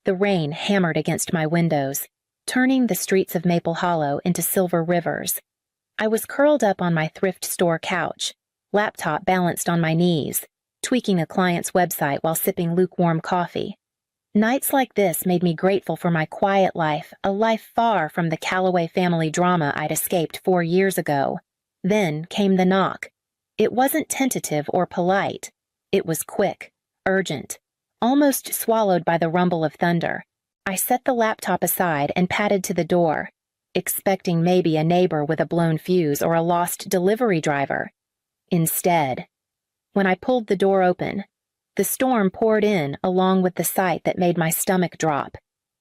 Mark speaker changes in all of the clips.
Speaker 1: The rain hammered against my windows, turning the streets of Maple Hollow into silver rivers. I was curled up on my thrift store couch, laptop balanced on my knees, tweaking a client's website while sipping lukewarm coffee. Nights like this made me grateful for my quiet life, a life far from the Calloway family drama I'd escaped 4 years ago. Then came the knock. It wasn't tentative or polite. It was quick, urgent, almost swallowed by the rumble of thunder. I set the laptop aside and padded to the door, expecting maybe a neighbor with a blown fuse or a lost delivery driver. Instead, when I pulled the door open, the storm poured in along with the sight that made my stomach drop.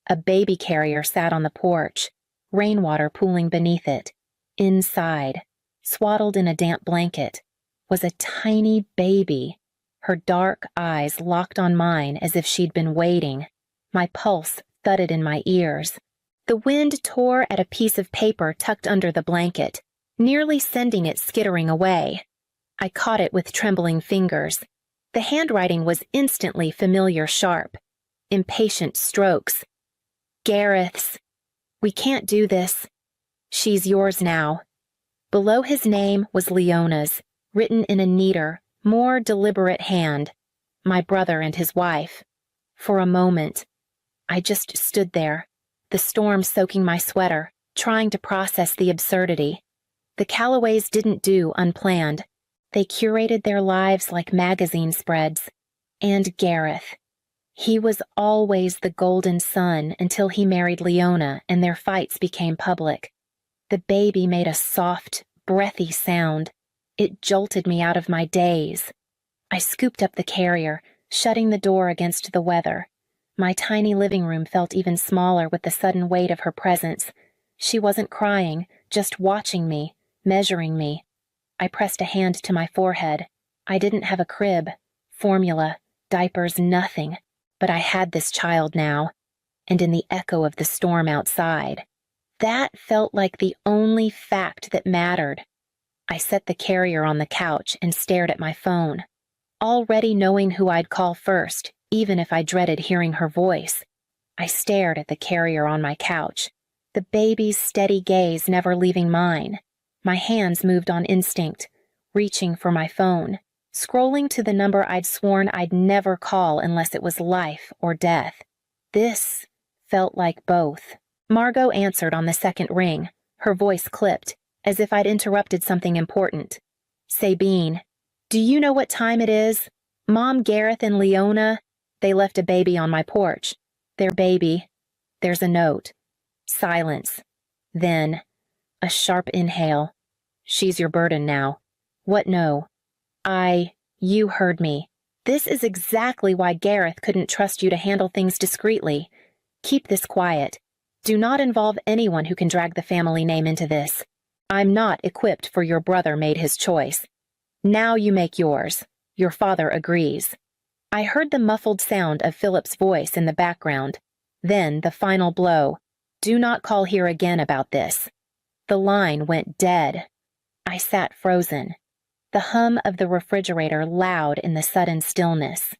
Speaker 1: A baby carrier sat on the porch, rainwater pooling beneath it. Inside, swaddled in a damp blanket, was a tiny baby, her dark eyes locked on mine as if she'd been waiting. My pulse thudded in my ears. The wind tore at a piece of paper tucked under the blanket, nearly sending it skittering away. I caught it with trembling fingers. The handwriting was instantly familiar sharp. Impatient strokes. Gareth's. We can't do this. She's yours now. Below his name was Leona's, written in a neater, more deliberate hand. My brother and his wife. For a moment, I just stood there, the storm soaking my sweater, trying to process the absurdity. The Calloways didn't do unplanned. They curated their lives like magazine spreads. And Gareth. He was always the golden son until he married Leona and their fights became public. The baby made a soft, breathy sound. It jolted me out of my daze. I scooped up the carrier, shutting the door against the weather. My tiny living room felt even smaller with the sudden weight of her presence. She wasn't crying, just watching me, measuring me. I pressed a hand to my forehead. I didn't have a crib, formula, diapers, nothing. But I had this child now, and in the echo of the storm outside. That felt like the only fact that mattered. I set the carrier on the couch and stared at my phone, already knowing who I'd call first, even if I dreaded hearing her voice. I stared at the carrier on my couch, the baby's steady gaze never leaving mine. My hands moved on instinct, reaching for my phone, scrolling to the number I'd sworn I'd never call unless it was life or death. This felt like both. Margot answered on the second ring, her voice clipped, as if I'd interrupted something important. Sabine, do you know what time it is? Mom, Gareth, and Leona, they left a baby on my porch. Their baby. There's a note. Silence. Then, a sharp inhale. She's your burden now. What no? You heard me. This is exactly why Gareth couldn't trust you to handle things discreetly. Keep this quiet. Do not involve anyone who can drag the family name into this. I'm not equipped for your brother made his choice. Now you make yours. Your father agrees. I heard the muffled sound of Philip's voice in the background. Then the final blow. Do not call here again about this. The line went dead. I sat frozen. The hum of the refrigerator loud in the sudden stillness.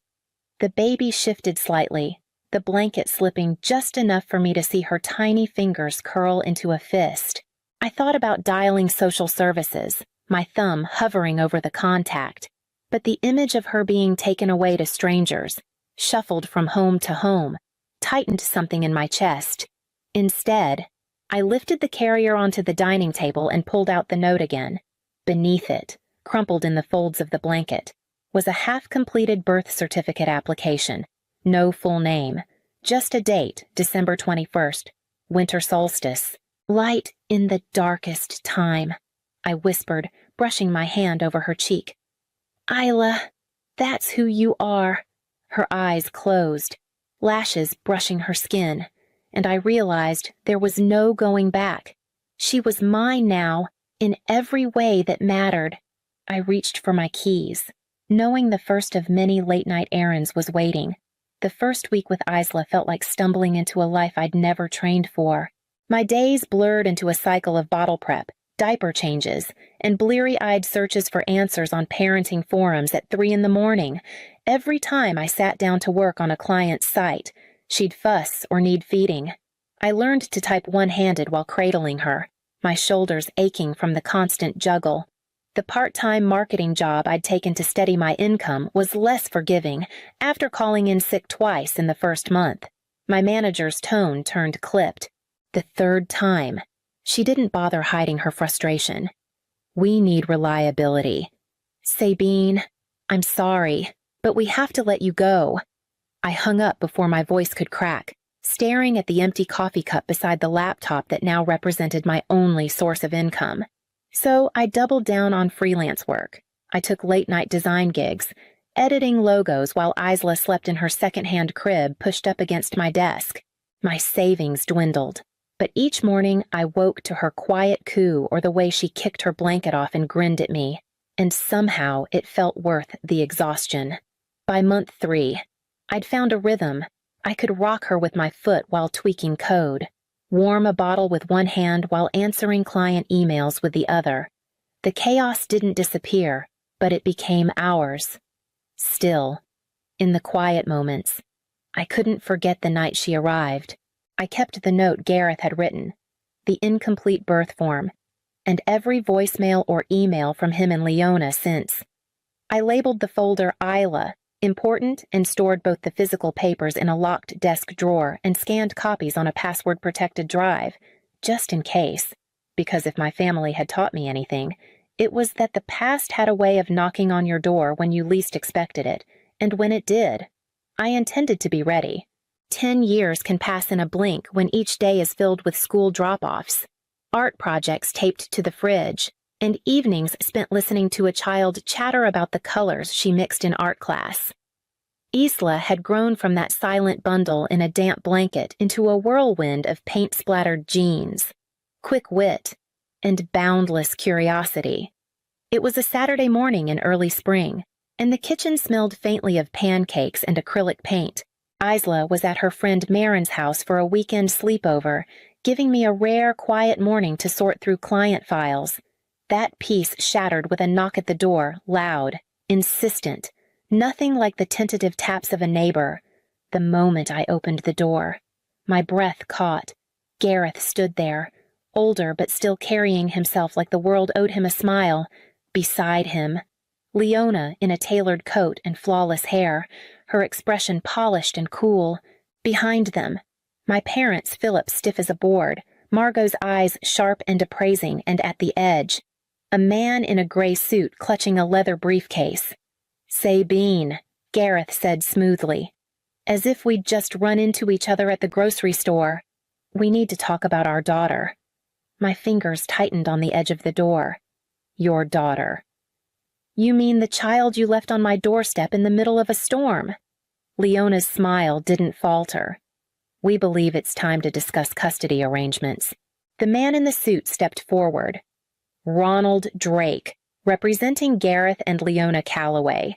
Speaker 1: The baby shifted slightly, the blanket slipping just enough for me to see her tiny fingers curl into a fist. I thought about dialing social services, my thumb hovering over the contact, but the image of her being taken away to strangers, shuffled from home to home, tightened something in my chest. Instead, I lifted the carrier onto the dining table and pulled out the note again. Beneath it, crumpled in the folds of the blanket, was a half-completed birth certificate application. No full name, just a date, December 21st, winter solstice. Light in the darkest time, I whispered, brushing my hand over her cheek. Isla, that's who you are. Her eyes closed, lashes brushing her skin, and I realized there was no going back. She was mine now, in every way that mattered. I reached for my keys, knowing the first of many late-night errands was waiting. The first week with Isla felt like stumbling into a life I'd never trained for. My days blurred into a cycle of bottle prep, diaper changes, and bleary-eyed searches for answers on parenting forums at 3 in the morning. Every time I sat down to work on a client's site, She'd fuss or need feeding. I learned to type one-handed while cradling her, my shoulders aching from the constant juggle. The part-time marketing job I'd taken to steady my income was less forgiving after calling in sick twice in the first month. My manager's tone turned clipped. The third time. She didn't bother hiding her frustration. We need reliability. Sabine, I'm sorry, but we have to let you go. I hung up before my voice could crack, staring at the empty coffee cup beside the laptop that now represented my only source of income. So I doubled down on freelance work. I took late-night design gigs, editing logos while Isla slept in her second-hand crib pushed up against my desk. My savings dwindled, but each morning I woke to her quiet coo or the way she kicked her blanket off and grinned at me, and somehow it felt worth the exhaustion. By month 3, I'd found a rhythm. I could rock her with my foot while tweaking code, warm a bottle with one hand while answering client emails with the other. The chaos didn't disappear, but it became ours. Still, in the quiet moments, I couldn't forget the night she arrived. I kept the note Gareth had written, the incomplete birth form, and every voicemail or email from him and Leona since. I labeled the folder Isla, important, and stored both the physical papers in a locked desk drawer and scanned copies on a password-protected drive, just in case, because if my family had taught me anything, it was that the past had a way of knocking on your door when you least expected it, and when it did, I intended to be ready. 10 years can pass in a blink when each day is filled with school drop-offs, art projects taped to the fridge, and evenings spent listening to a child chatter about the colors she mixed in art class. Isla had grown from that silent bundle in a damp blanket into a whirlwind of paint-splattered jeans, quick wit, and boundless curiosity. It was a Saturday morning in early spring, and the kitchen smelled faintly of pancakes and acrylic paint. Isla was at her friend Marin's house for a weekend sleepover, giving me a rare, quiet morning to sort through client files. That peace shattered with a knock at the door, loud, insistent, nothing like the tentative taps of a neighbor. The moment I opened the door, my breath caught. Gareth stood there, older but still carrying himself like the world owed him a smile. Beside him, Leona in a tailored coat and flawless hair, her expression polished and cool. Behind them, my parents, Philip stiff as a board, Margot's eyes sharp and appraising and at the edge. A man in a gray suit clutching a leather briefcase. Sabine, Gareth said smoothly, as if we'd just run into each other at the grocery store. We need to talk about our daughter. My fingers tightened on the edge of the door. Your daughter. You mean the child you left on my doorstep in the middle of a storm? Leona's smile didn't falter. We believe it's time to discuss custody arrangements. The man in the suit stepped forward. Ronald Drake, representing Gareth and Leona Calloway.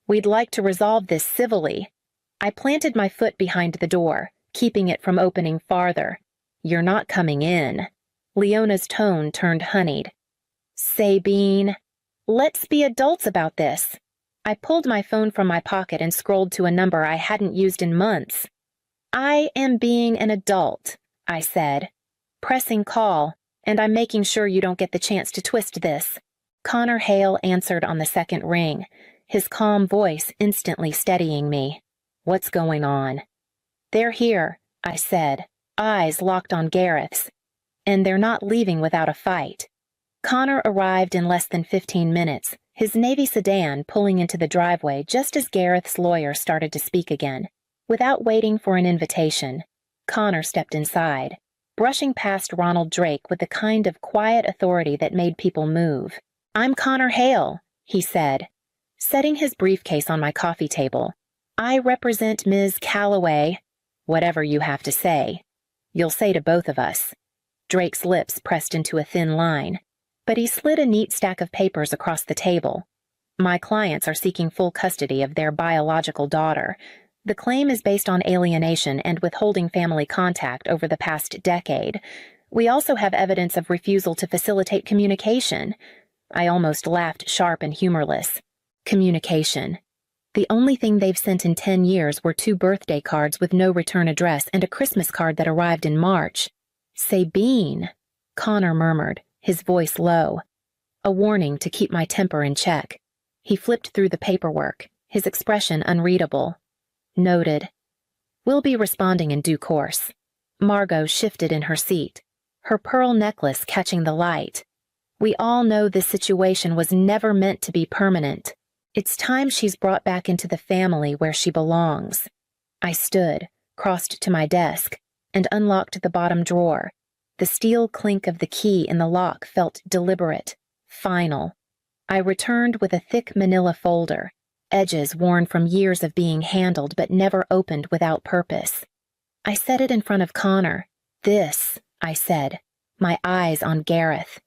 Speaker 1: We'd like to resolve this civilly. I planted my foot behind the door, keeping it from opening farther. You're not coming in. Leona's tone turned honeyed. Sabine, let's be adults about this. I pulled my phone from my pocket and scrolled to a number I hadn't used in months. I am being an adult, I said. Pressing call, and I'm making sure you don't get the chance to twist this. Connor Hale answered on the second ring, his calm voice instantly steadying me. What's going on? They're here, I said, eyes locked on Gareth's. And they're not leaving without a fight. Connor arrived in less than 15 minutes, his Navy sedan pulling into the driveway just as Gareth's lawyer started to speak again. Without waiting for an invitation, Connor stepped inside, brushing past Ronald Drake with the kind of quiet authority that made people move. I'm Connor Hale, he said, setting his briefcase on my coffee table. I represent Ms. Calloway. Whatever you have to say. You'll say to both of us. Drake's lips pressed into a thin line, but he slid a neat stack of papers across the table. My clients are seeking full custody of their biological daughter. The claim is based on alienation and withholding family contact over the past decade. We also have evidence of refusal to facilitate communication. I almost laughed sharp and humorless. Communication. The only thing they've sent in 10 years were 2 birthday cards with no return address and a Christmas card that arrived in March. Sabine, Connor murmured, his voice low. A warning to keep my temper in check. He flipped through the paperwork, his expression unreadable. Noted. We'll be responding in due course. Margot shifted in her seat, her pearl necklace catching the light. We all know this situation was never meant to be permanent. It's time she's brought back into the family where she belongs. I stood, crossed to my desk, and unlocked the bottom drawer. The steel clink of the key in the lock felt deliberate, final. I returned with a thick manila folder, edges worn from years of being handled but never opened without purpose. I set it in front of Connor. This, I said, my eyes on Gareth,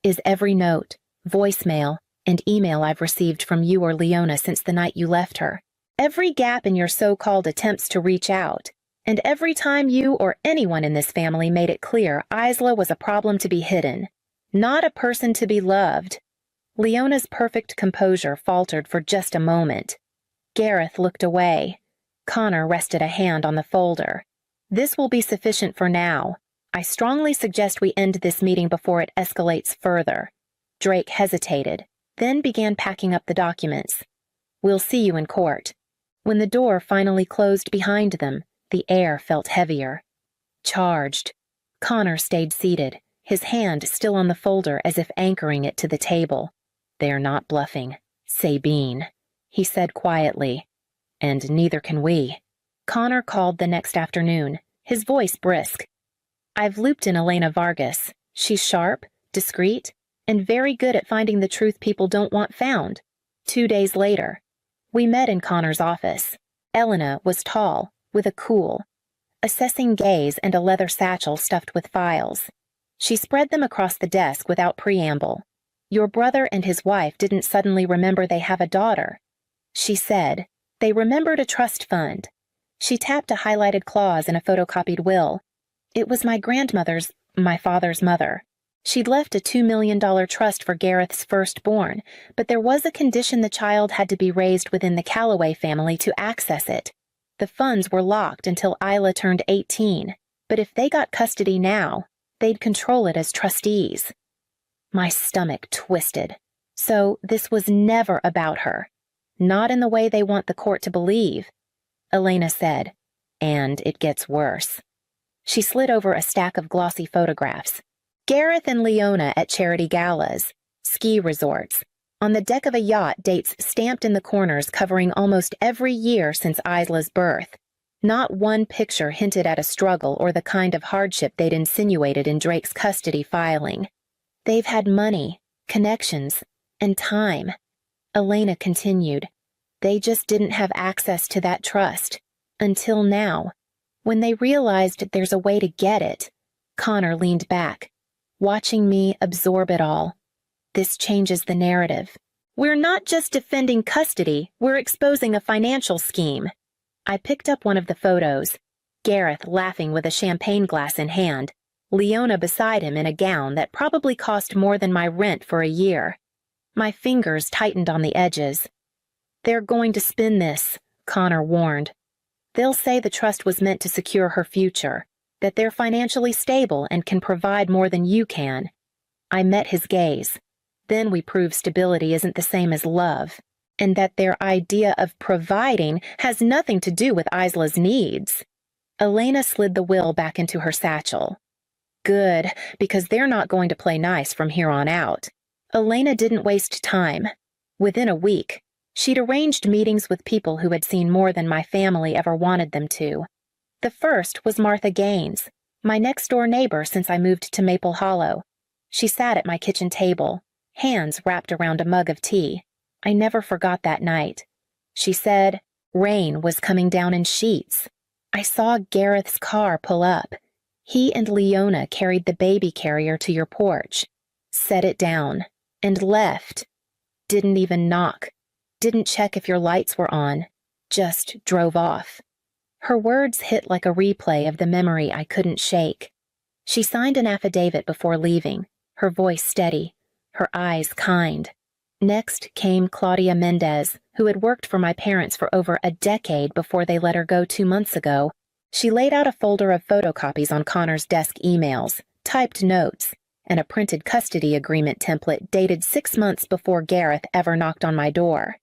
Speaker 1: is every note, voicemail, and email I've received from you or Leona since the night you left her. Every gap in your so-called attempts to reach out, and every time you or anyone in this family made it clear Isla was a problem to be hidden, not a person to be loved. Leona's perfect composure faltered for just a moment. Gareth looked away. Connor rested a hand on the folder. This will be sufficient for now. I strongly suggest we end this meeting before it escalates further. Drake hesitated, then began packing up the documents. We'll see you in court. When the door finally closed behind them, the air felt heavier. Charged. Connor stayed seated, his hand still on the folder as if anchoring it to the table. They're not bluffing. Sabine, he said quietly. And neither can we. Connor called the next afternoon, his voice brisk. I've looped in Elena Vargas. She's sharp, discreet, and very good at finding the truth people don't want found. 2 days later, we met in Connor's office. Elena was tall, with a cool, assessing gaze and a leather satchel stuffed with files. She spread them across the desk without preamble. Your brother and his wife didn't suddenly remember they have a daughter. She said, they remembered a trust fund. She tapped a highlighted clause in a photocopied will. It was my grandmother's, my father's mother. She'd left a $2 million trust for Gareth's firstborn, but there was a condition the child had to be raised within the Calloway family to access it. The funds were locked until Isla turned 18, but if they got custody now, they'd control it as trustees. My stomach twisted. So this was never about her. Not in the way they want the court to believe. Elena said, and it gets worse. She slid over a stack of glossy photographs. Gareth and Leona at charity galas, ski resorts, on the deck of a yacht, dates stamped in the corners covering almost every year since Isla's birth. Not one picture hinted at a struggle or the kind of hardship they'd insinuated in Drake's custody filing. They've had money, connections, and time. Elena continued. They just didn't have access to that trust. Until now. When they realized there's a way to get it. Connor leaned back, watching me absorb it all. This changes the narrative. We're not just defending custody, we're exposing a financial scheme. I picked up one of the photos. Gareth laughing with a champagne glass in hand. Leona beside him in a gown that probably cost more than my rent for a year. My fingers tightened on the edges. They're going to spin this, Connor warned. They'll say the trust was meant to secure her future, that they're financially stable and can provide more than you can. I met his gaze. Then we prove stability isn't the same as love, and that their idea of providing has nothing to do with Isla's needs. Elena slid the will back into her satchel. Good, because they're not going to play nice from here on out. Elena didn't waste time. Within a week, she'd arranged meetings with people who had seen more than my family ever wanted them to. The first was Martha Gaines, my next-door neighbor since I moved to Maple Hollow. She sat at my kitchen table, hands wrapped around a mug of tea. I never forgot that night. She said, rain was coming down in sheets. I saw Gareth's car pull up. He and Leona carried the baby carrier to your porch, set it down, and left. Didn't even knock. Didn't check if your lights were on. Just drove off. Her words hit like a replay of the memory I couldn't shake. She signed an affidavit before leaving, her voice steady, her eyes kind. Next came Claudia Mendez, who had worked for my parents for over a decade before they let her go 2 months ago. She laid out a folder of photocopies on Connor's desk emails, typed notes, and a printed custody agreement template dated 6 months before Gareth ever knocked on my door.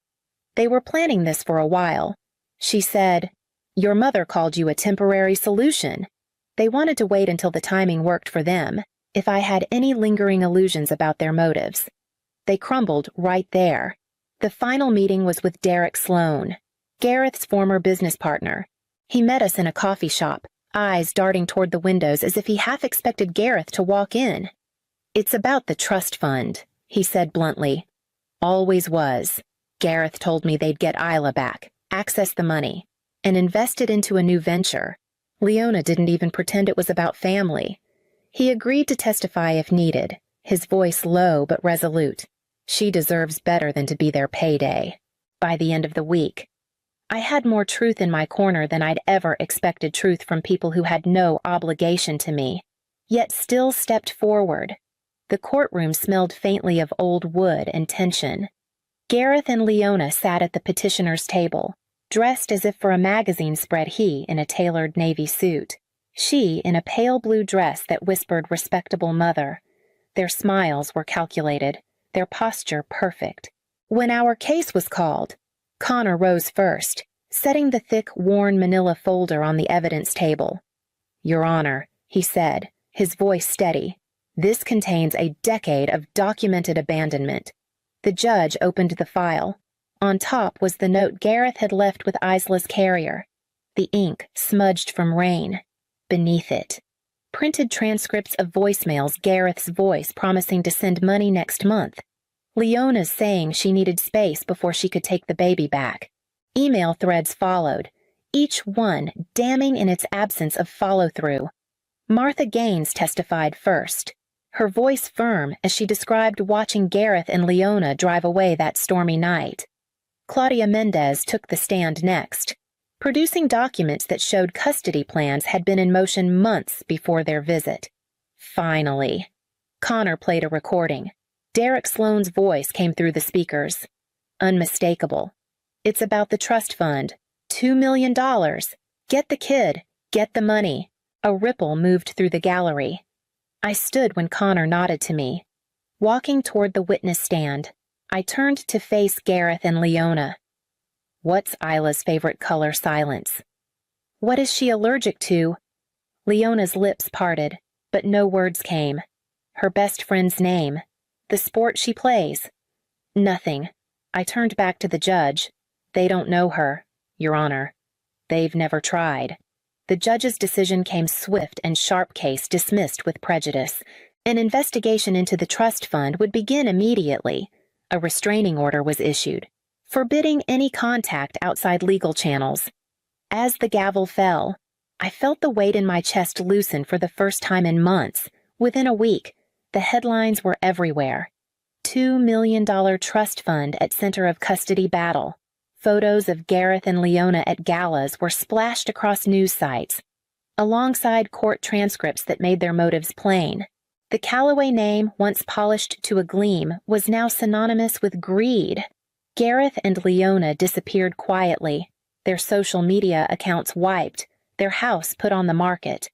Speaker 1: They were planning this for a while. She said, "Your mother called you a temporary solution." They wanted to wait until the timing worked for them, if I had any lingering illusions about their motives. They crumbled right there. The final meeting was with Derek Sloan, Gareth's former business partner. He met us in a coffee shop, eyes darting toward the windows as if he half expected Gareth to walk in. "It's about the trust fund," he said bluntly. "Always was. Gareth told me they'd get Isla back, access the money, and invest it into a new venture. Leona didn't even pretend it was about family. He agreed to testify if needed, his voice low but resolute. She deserves better than to be their payday. By the end of the week, I had more truth in my corner than I'd ever expected truth from people who had no obligation to me, yet still stepped forward. The courtroom smelled faintly of old wood and tension. Gareth and Leona sat at the petitioner's table, dressed as if for a magazine spread, he in a tailored navy suit, she in a pale blue dress that whispered respectable mother. Their smiles were calculated, their posture perfect. When our case was called, Connor rose first, setting the thick, worn manila folder on the evidence table. "Your Honor," he said, his voice steady, "this contains a decade of documented abandonment." The judge opened the file. On top was the note Gareth had left with Isla's carrier, the ink smudged from rain. Beneath it, printed transcripts of voicemails, Gareth's voice promising to send money next month, Leona's saying she needed space before she could take the baby back. Email threads followed, each one damning in its absence of follow-through. Martha Gaines testified first, her voice firm as she described watching Gareth and Leona drive away that stormy night. Claudia Mendez took the stand next, producing documents that showed custody plans had been in motion months before their visit. Finally, Connor played a recording. Derek Sloan's voice came through the speakers. Unmistakable. "It's about the trust fund. $2 million. Get the kid. Get the money." A ripple moved through the gallery. I stood when Connor nodded to me. Walking toward the witness stand, I turned to face Gareth and Leona. "What's Isla's favorite color?" Silence. "What is she allergic to?" Leona's lips parted, but no words came. Her best friend's name. The sport she plays. Nothing. I turned back to the judge. "They don't know her, Your Honor. They've never tried." The judge's decision came swift and sharp. Case dismissed with prejudice. An investigation into the trust fund would begin immediately. A restraining order was issued, forbidding any contact outside legal channels. As the gavel fell, I felt the weight in my chest loosen for the first time in months. Within a week, the headlines were everywhere. $2 million trust fund at center of custody battle. Photos of Gareth and Leona at galas were splashed across news sites, alongside court transcripts that made their motives plain. The Callaway name, once polished to a gleam, was now synonymous with greed. Gareth and Leona disappeared quietly, their social media accounts wiped, their house put on the market.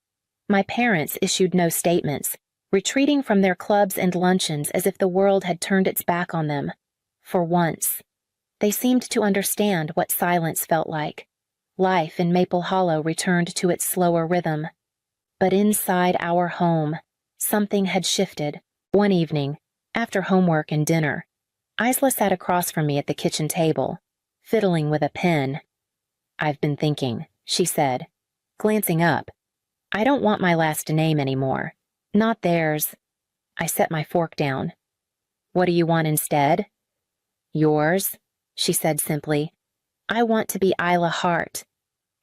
Speaker 1: My parents issued no statements, retreating from their clubs and luncheons as if the world had turned its back on them. For once, they seemed to understand what silence felt like. Life in Maple Hollow returned to its slower rhythm. But inside our home, something had shifted. One evening, after homework and dinner, Isla sat across from me at the kitchen table, fiddling with a pen. "I've been thinking," she said, glancing up. "I don't want my last name anymore. Not theirs." I set my fork down. "What do you want instead?" "Yours," she said simply. "I want to be Isla Hart.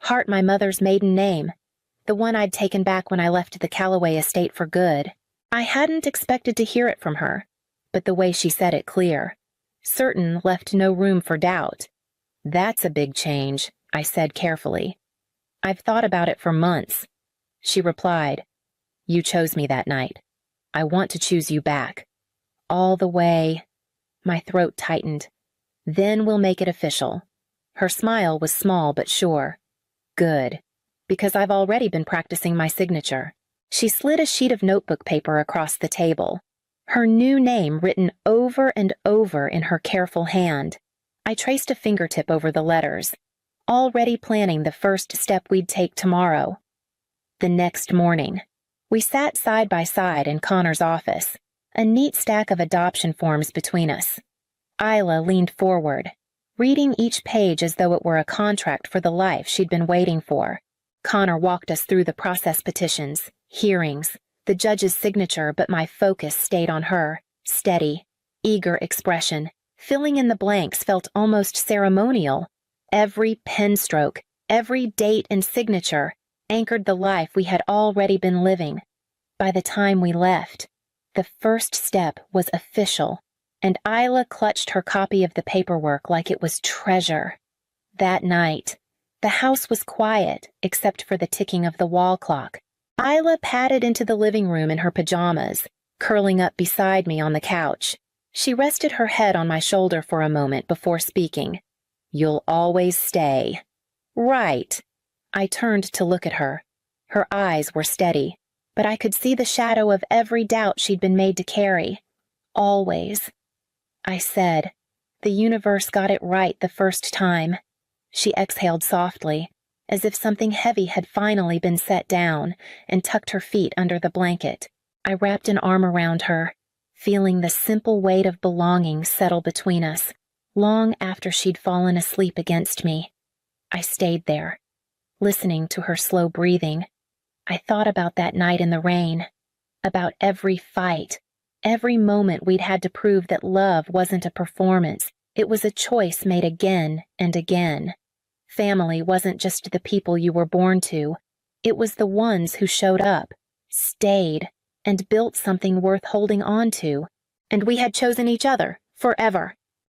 Speaker 1: Hart, my mother's maiden name, the one I'd taken back when I left the Callaway estate for good." I hadn't expected to hear it from her, but the way she said it clear, certain, left no room for doubt. "That's a big change," I said carefully. "I've thought about it for months." She replied, "You chose me that night. I want to choose you back. All the way." My throat tightened. Then we'll make it official. Her smile was small but sure. Good, because I've already been practicing my signature. She slid a sheet of notebook paper across the table, her new name written over and over in her careful hand. I traced a fingertip over the letters, already planning the first step we'd take tomorrow. The next morning, we sat side by side in Connor's office, a neat stack of adoption forms between us. Isla leaned forward, reading each page as though it were a contract for the life she'd been waiting for. Connor walked us through the process petitions, hearings, the judge's signature, but my focus stayed on her, steady, eager expression. Filling in the blanks felt almost ceremonial. Every pen stroke, every date and signature anchored the life we had already been living. By the time we left, the first step was official, and Isla clutched her copy of the paperwork like it was treasure. That night, the house was quiet except for the ticking of the wall clock. Isla padded into the living room in her pajamas, curling up beside me on the couch. She rested her head on my shoulder for a moment before speaking. "You'll always stay." "Right." I turned to look at her. Her eyes were steady, but I could see the shadow of every doubt she'd been made to carry. "Always." I said, "The universe got it right the first time." She exhaled softly, as if something heavy had finally been set down, and tucked her feet under the blanket. I wrapped an arm around her, feeling the simple weight of belonging settle between us, long after she'd fallen asleep against me. I stayed there, listening to her slow breathing. I thought about that night in the rain, about every fight, every moment we'd had to prove that love wasn't a performance, it was a choice made again and again. Family wasn't just the people you were born to, it was the ones who showed up, stayed, and built something worth holding on to. And we had chosen each other, forever.